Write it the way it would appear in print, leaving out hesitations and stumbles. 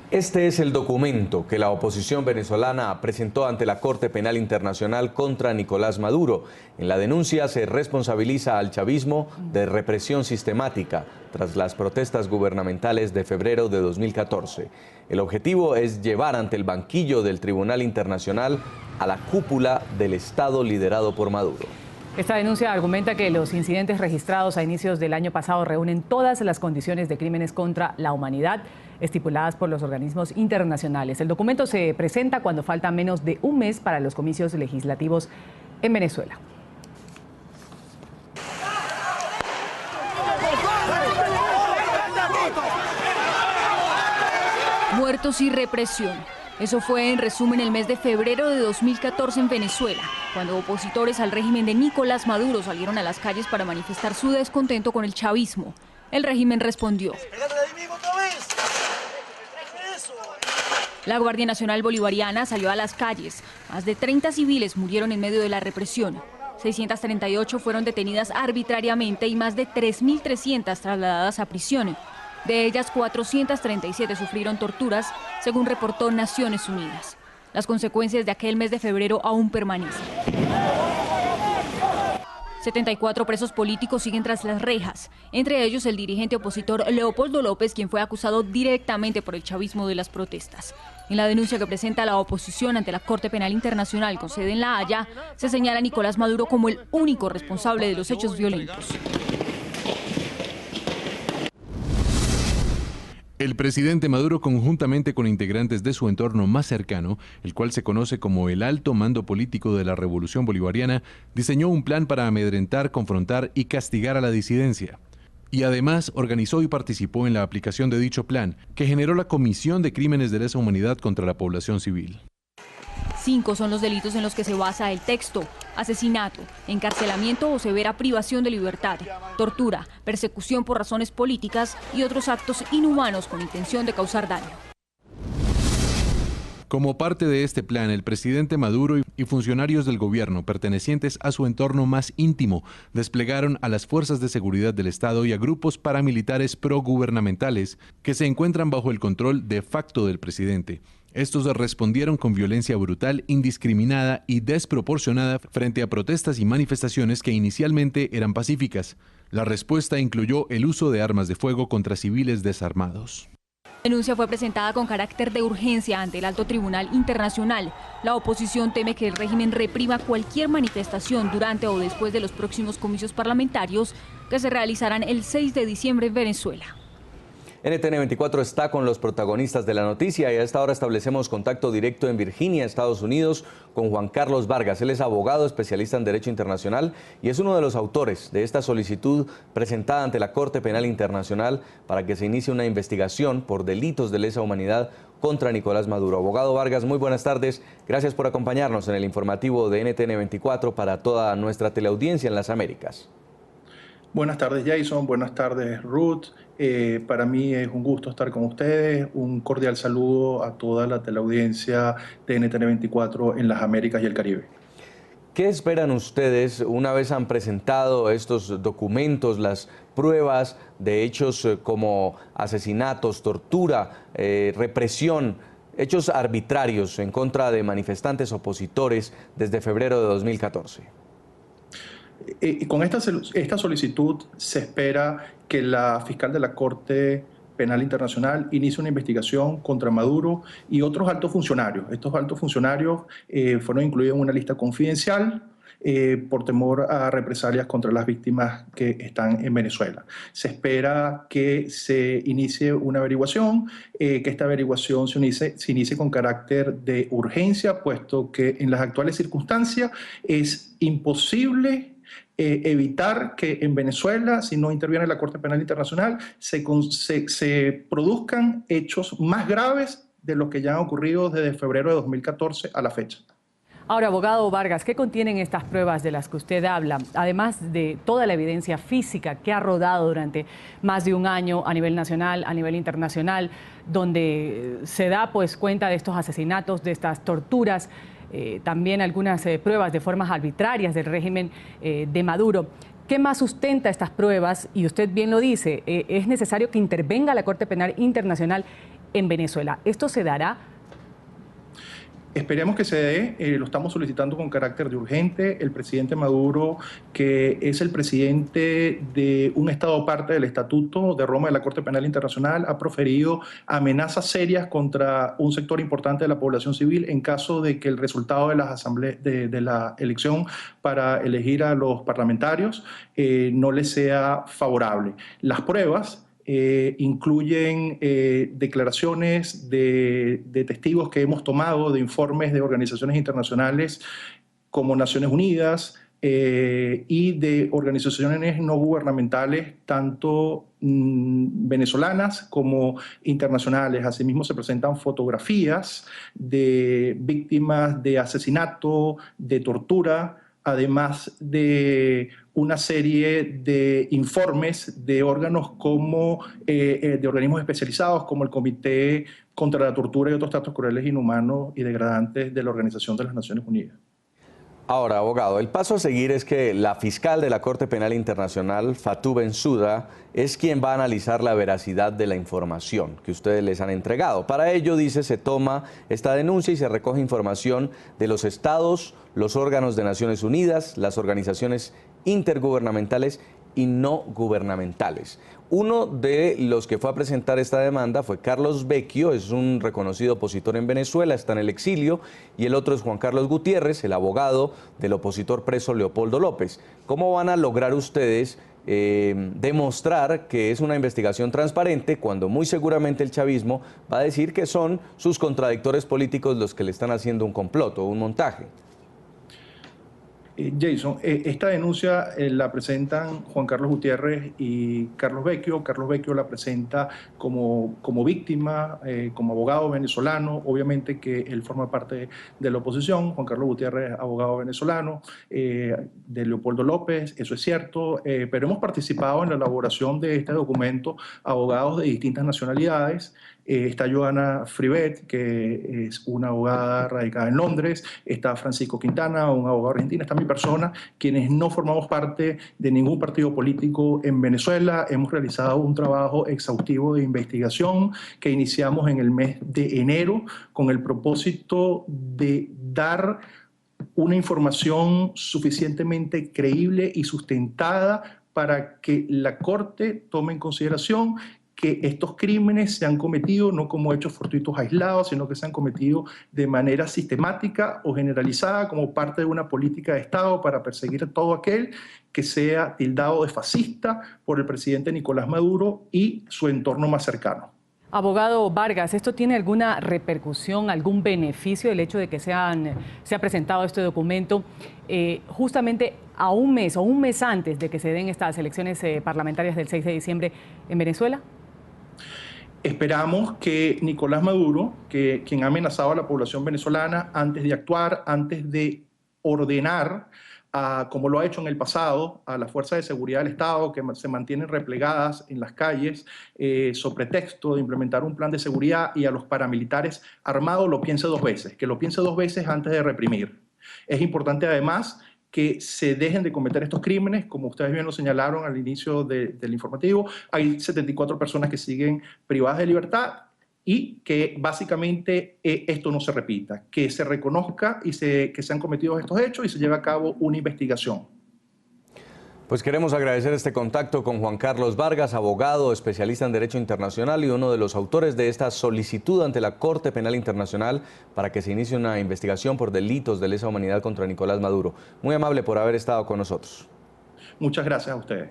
Este es el documento que la oposición venezolana presentó ante la Corte Penal Internacional contra Nicolás Maduro. En la denuncia se responsabiliza al chavismo de represión sistemática tras las protestas gubernamentales de febrero de 2014. El objetivo es llevar ante el banquillo del Tribunal Internacional a la cúpula del Estado liderado por Maduro. Esta denuncia argumenta que los incidentes registrados a inicios del año pasado reúnen todas las condiciones de crímenes contra la humanidad estipuladas por los organismos internacionales. El documento se presenta cuando falta menos de un mes para los comicios legislativos en Venezuela. Muertos y represión. Eso fue en resumen el mes de febrero de 2014 en Venezuela, cuando opositores al régimen de Nicolás Maduro salieron a las calles para manifestar su descontento con el chavismo. El régimen respondió. La Guardia Nacional Bolivariana salió a las calles. Más de 30 civiles murieron en medio de la represión. 638 fueron detenidas arbitrariamente y más de 3.300 trasladadas a prisión. De ellas, 437 sufrieron torturas, según reportó Naciones Unidas. Las consecuencias de aquel mes de febrero aún permanecen. 74 presos políticos siguen tras las rejas, entre ellos el dirigente opositor Leopoldo López, quien fue acusado directamente por el chavismo de las protestas. En la denuncia que presenta la oposición ante la Corte Penal Internacional con sede en La Haya, se señala a Nicolás Maduro como el único responsable de los hechos violentos. El presidente Maduro, conjuntamente con integrantes de su entorno más cercano, el cual se conoce como el alto mando político de la Revolución Bolivariana, diseñó un plan para amedrentar, confrontar y castigar a la disidencia. Y además organizó y participó en la aplicación de dicho plan, que generó la comisión de crímenes de lesa humanidad contra la población civil. 5 son los delitos en los que se basa el texto: asesinato, encarcelamiento o severa privación de libertad, tortura, persecución por razones políticas y otros actos inhumanos con intención de causar daño. Como parte de este plan, el presidente Maduro y funcionarios del gobierno pertenecientes a su entorno más íntimo desplegaron a las fuerzas de seguridad del Estado y a grupos paramilitares progubernamentales que se encuentran bajo el control de facto del presidente. Estos respondieron con violencia brutal, indiscriminada y desproporcionada frente a protestas y manifestaciones que inicialmente eran pacíficas. La respuesta incluyó el uso de armas de fuego contra civiles desarmados. La denuncia fue presentada con carácter de urgencia ante el Alto Tribunal Internacional. La oposición teme que el régimen reprima cualquier manifestación durante o después de los próximos comicios parlamentarios que se realizarán el 6 de diciembre en Venezuela. NTN 24 está con los protagonistas de la noticia y a esta hora establecemos contacto directo en Virginia, Estados Unidos, con Juan Carlos Vargas. Él es abogado especialista en Derecho Internacional y es uno de los autores de esta solicitud presentada ante la Corte Penal Internacional para que se inicie una investigación por delitos de lesa humanidad contra Nicolás Maduro. Abogado Vargas, muy buenas tardes. Gracias por acompañarnos en el informativo de NTN 24 para toda nuestra teleaudiencia en las Américas. Buenas tardes, Jason. Buenas tardes, Ruth. Para mí es un gusto estar con ustedes. Un cordial saludo a toda la teleaudiencia de NTN 24 en las Américas y el Caribe. ¿Qué esperan ustedes una vez han presentado estos documentos, las pruebas de hechos como asesinatos, tortura, represión, hechos arbitrarios en contra de manifestantes opositores desde febrero de 2014? Con esta solicitud se espera que la fiscal de la Corte Penal Internacional inicie una investigación contra Maduro y otros altos funcionarios. Estos altos funcionarios fueron incluidos en una lista confidencial por temor a represalias contra las víctimas que están en Venezuela. Se espera que se inicie una averiguación, que esta averiguación se inicie con carácter de urgencia, puesto que en las actuales circunstancias es imposible evitar que en Venezuela, si no interviene la Corte Penal Internacional, se produzcan hechos más graves de los que ya han ocurrido desde febrero de 2014 a la fecha. Ahora, abogado Vargas, ¿qué contienen estas pruebas de las que usted habla? Además de toda la evidencia física que ha rodado durante más de un año a nivel nacional, a nivel internacional, donde se da pues cuenta de estos asesinatos, de estas torturas, también algunas pruebas de formas arbitrarias del régimen de Maduro. ¿Qué más sustenta estas pruebas? Y usted bien lo dice, es necesario que intervenga la Corte Penal Internacional en Venezuela. ¿Esto se dará? Esperemos que se dé, lo estamos solicitando con carácter de urgente. El presidente Maduro, que es el presidente de un Estado parte del Estatuto de Roma de la Corte Penal Internacional, ha proferido amenazas serias contra un sector importante de la población civil en caso de que el resultado de las asambleas de la elección para elegir a los parlamentarios no le sea favorable. Las pruebas incluyen declaraciones de testigos que hemos tomado de informes de organizaciones internacionales como Naciones Unidas y de organizaciones no gubernamentales, tanto venezolanas como internacionales. Asimismo, se presentan fotografías de víctimas de asesinato, de tortura, además de una serie de informes de órganos como de organismos especializados como el Comité contra la Tortura y otros tratos crueles, inhumanos y degradantes de la Organización de las Naciones Unidas. Ahora, abogado, el paso a seguir es que la fiscal de la Corte Penal Internacional, Fatou Bensouda, es quien va a analizar la veracidad de la información que ustedes les han entregado. Para ello, dice, se toma esta denuncia y se recoge información de los estados, los órganos de Naciones Unidas, las organizaciones intergubernamentales y no gubernamentales. Uno de los que fue a presentar esta demanda fue Carlos Vecchio, es un reconocido opositor en Venezuela, está en el exilio, y el otro es Juan Carlos Gutiérrez, el abogado del opositor preso Leopoldo López. ¿Cómo van a lograr ustedes demostrar que es una investigación transparente cuando muy seguramente el chavismo va a decir que son sus contradictores políticos los que le están haciendo un complot o un montaje? Jason, esta denuncia la presentan Juan Carlos Gutiérrez y Carlos Vecchio. Carlos Vecchio la presenta como víctima, como abogado venezolano. Obviamente que él forma parte de la oposición. Juan Carlos Gutiérrez, abogado venezolano, de Leopoldo López, eso es cierto. Pero hemos participado en la elaboración de este documento abogados de distintas nacionalidades. Está Joana Fribet, que es una abogada radicada en Londres, está Francisco Quintana, un abogado argentino, está mi persona, quienes no formamos parte de ningún partido político en Venezuela. Hemos realizado un trabajo exhaustivo de investigación que iniciamos en el mes de enero con el propósito de dar una información suficientemente creíble y sustentada para que la Corte tome en consideración que estos crímenes se han cometido no como hechos fortuitos aislados, sino que se han cometido de manera sistemática o generalizada como parte de una política de Estado para perseguir a todo aquel que sea tildado de fascista por el presidente Nicolás Maduro y su entorno más cercano. Abogado Vargas, ¿esto tiene alguna repercusión, algún beneficio el hecho de que se ha presentado este documento justamente a un mes o un mes antes de que se den estas elecciones parlamentarias del 6 de diciembre en Venezuela? Esperamos que Nicolás Maduro, quien ha amenazado a la población venezolana antes de actuar, antes de ordenar, como lo ha hecho en el pasado, a las fuerzas de seguridad del Estado que se mantienen replegadas en las calles sobre pretexto de implementar un plan de seguridad, y a los paramilitares armados, lo piense dos veces, que lo piense dos veces antes de reprimir. Es importante además que se dejen de cometer estos crímenes, como ustedes bien lo señalaron al inicio del informativo. Hay 74 personas que siguen privadas de libertad y que básicamente esto no se repita, que se reconozca que se han cometido estos hechos y se lleve a cabo una investigación. Pues queremos agradecer este contacto con Juan Carlos Vargas, abogado, especialista en Derecho Internacional y uno de los autores de esta solicitud ante la Corte Penal Internacional para que se inicie una investigación por delitos de lesa humanidad contra Nicolás Maduro. Muy amable por haber estado con nosotros. Muchas gracias a ustedes.